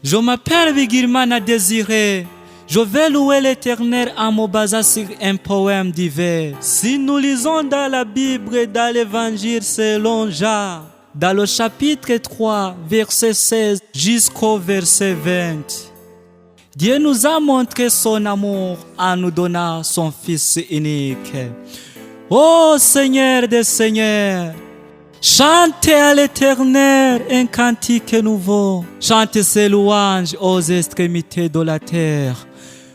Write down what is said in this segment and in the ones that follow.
Je m'appelle Vigirmana Désiré. Je vais louer l'Éternel en me basant sur un poème divers. Si nous lisons dans la Bible et dans l'Évangile selon Jean, dans le chapitre 3, verset 16 jusqu'au verset 20, Dieu nous a montré son amour en nous donnant son Fils unique. Ô Seigneur des Seigneurs, chantez à l'Éternel un cantique nouveau. Chantez ses louanges aux extrémités de la terre.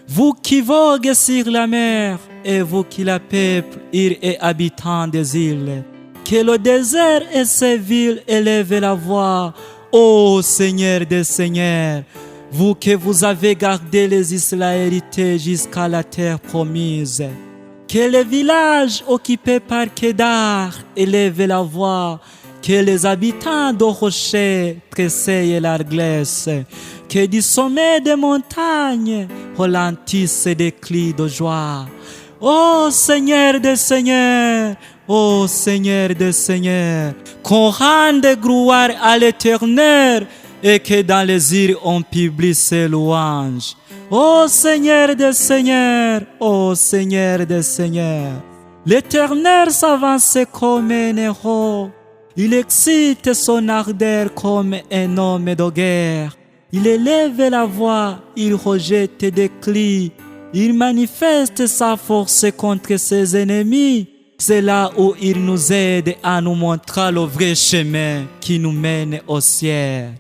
Vous qui voguez sur la mer et vous qui la peuplez, îles et habitants des îles. Que le désert et ses villes élèvent la voix. Ô Seigneur des Seigneurs, vous que vous avez gardé les Israélites jusqu'à la terre promise. Que les villages occupés par Kédar élèvent la voix. Que les habitants de rochers tressaillent la glace. Que du sommet des montagnes ralentissent des cris de joie. Ô Seigneur des Seigneurs, ô Seigneur des Seigneurs, qu'on rende gloire à l'Éternel et que dans les îles on publie ses louanges. Ô Seigneur des Seigneurs, ô Seigneur des Seigneurs, l'Éternel s'avance comme un héros. Il excite son ardeur comme un homme de guerre. Il élève la voix, il rejette des cris. Il manifeste sa force contre ses ennemis. C'est là où il nous aide à nous montrer le vrai chemin qui nous mène au ciel.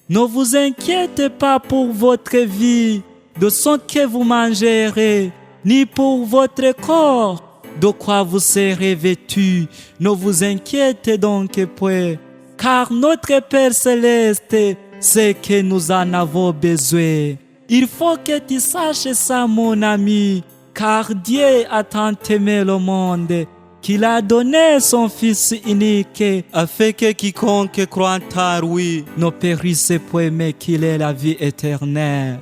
Ne vous inquiétez pas pour votre vie, de ce que vous mangerez, ni pour votre corps, de quoi vous serez vêtus. Ne vous inquiétez donc point, car notre Père Céleste sait que nous en avons besoin. Il faut que tu saches ça, mon ami, car Dieu a tant aimé le monde qu'il a donné son Fils unique, afin que quiconque croit en lui ne périsse point, mais qu'il ait la vie éternelle.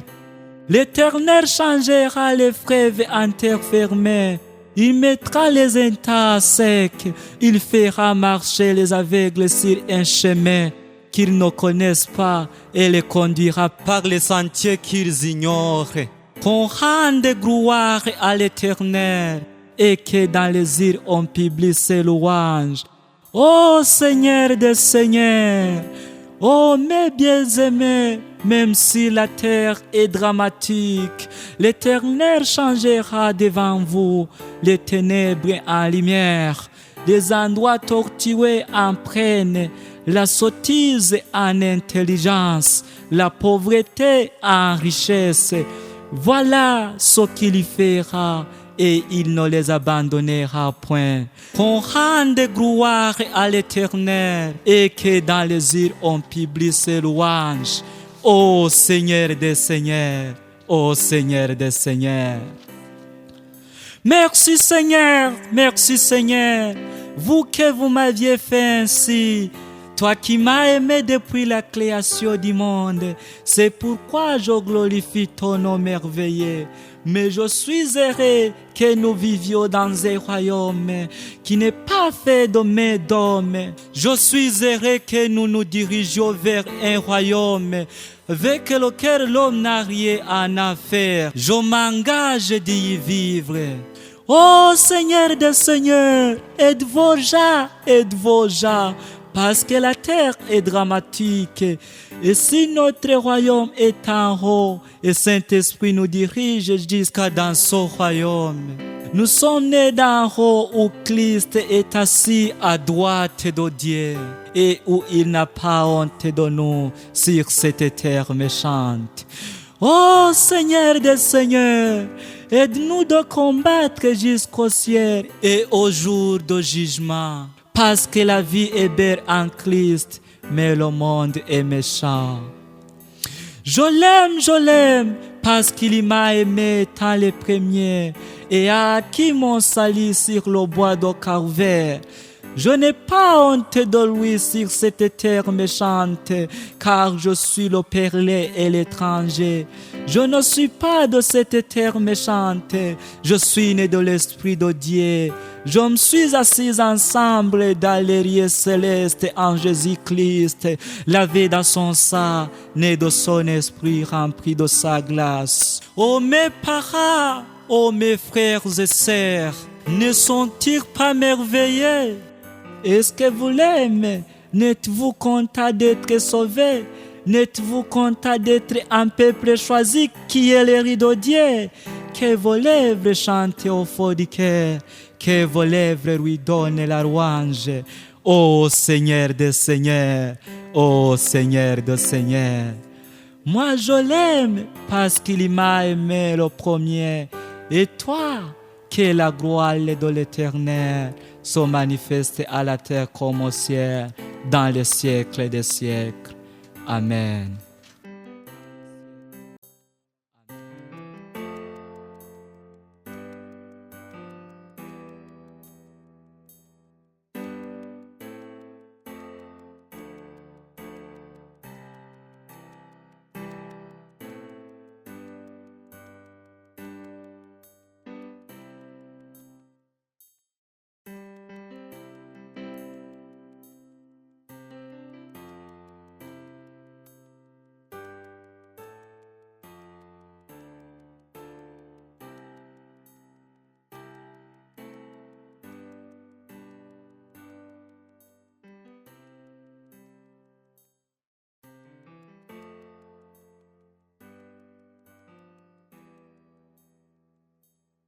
L'Éternel changera les fleuves en terre fermée. Il mettra les étangs secs. Il fera marcher les aveugles sur un chemin qu'ils ne connaissent pas et les conduira par les sentiers qu'ils ignorent. Qu'on rende gloire à l'Éternel et que dans les îles on publie ses louanges. Ô Seigneur des Seigneurs, ô mes bien-aimés, même si la terre est dramatique, l'Éternel changera devant vous les ténèbres en lumière, les endroits tortueux en prennent, la sottise en intelligence, la pauvreté en richesse. Voilà ce qu'il fera et il ne les abandonnera point. Qu'on rende gloire à l'Éternel et que dans les îles on publie ses louanges. Ô Seigneur des Seigneurs, ô Seigneur des Seigneurs. Merci Seigneur, merci Seigneur, vous que vous m'aviez fait ainsi. Toi qui m'as aimé depuis la création du monde, c'est pourquoi je glorifie ton nom merveilleux. Mais je suis heureux que nous vivions dans un royaume qui n'est pas fait de main d'homme. Je suis heureux que nous nous dirigions vers un royaume avec lequel l'homme n'a rien à faire. Je m'engage d'y vivre. Ô Seigneur des Seigneurs, aide vos gens, parce que la terre est dramatique. Et si notre royaume est en haut, et Saint-Esprit nous dirige jusqu'à dans son royaume. Nous sommes nés d'en haut où Christ est assis à droite de Dieu et où il n'a pas honte de nous sur cette terre méchante. Ô Seigneur des Seigneurs, aide-nous de combattre jusqu'au ciel et au jour de jugement. Parce que la vie est belle en Christ, mais le monde est méchant. Je l'aime, parce qu'il m'a aimé tant les premiers et a acquis mon salut sur le bois de Calvaire. Je n'ai pas honte de lui sur cette terre méchante, car je suis le perlé et l'étranger. Je ne suis pas de cette terre méchante, je suis né de l'Esprit de Dieu. Je me suis assis ensemble dans les lieux célestes en Jésus-Christ, lavé dans son sang, né de son esprit rempli de sa glace. Oh mes parents, oh mes frères et sœurs, ne sont-ils pas merveilleux? Est-ce que vous l'aimez? N'êtes-vous content d'être sauvé? N'êtes-vous content d'être un peuple choisi qui est l'héritier de Dieu? Que vos lèvres chantent au fond du cœur, que vos lèvres lui donnent la louange. Ô Seigneur des Seigneurs, ô Seigneur des Seigneurs. Moi je l'aime parce qu'il m'a aimé le premier. Et toi, que la gloire de l'Éternel se manifeste à la terre comme au ciel, dans les siècles des siècles. Amen.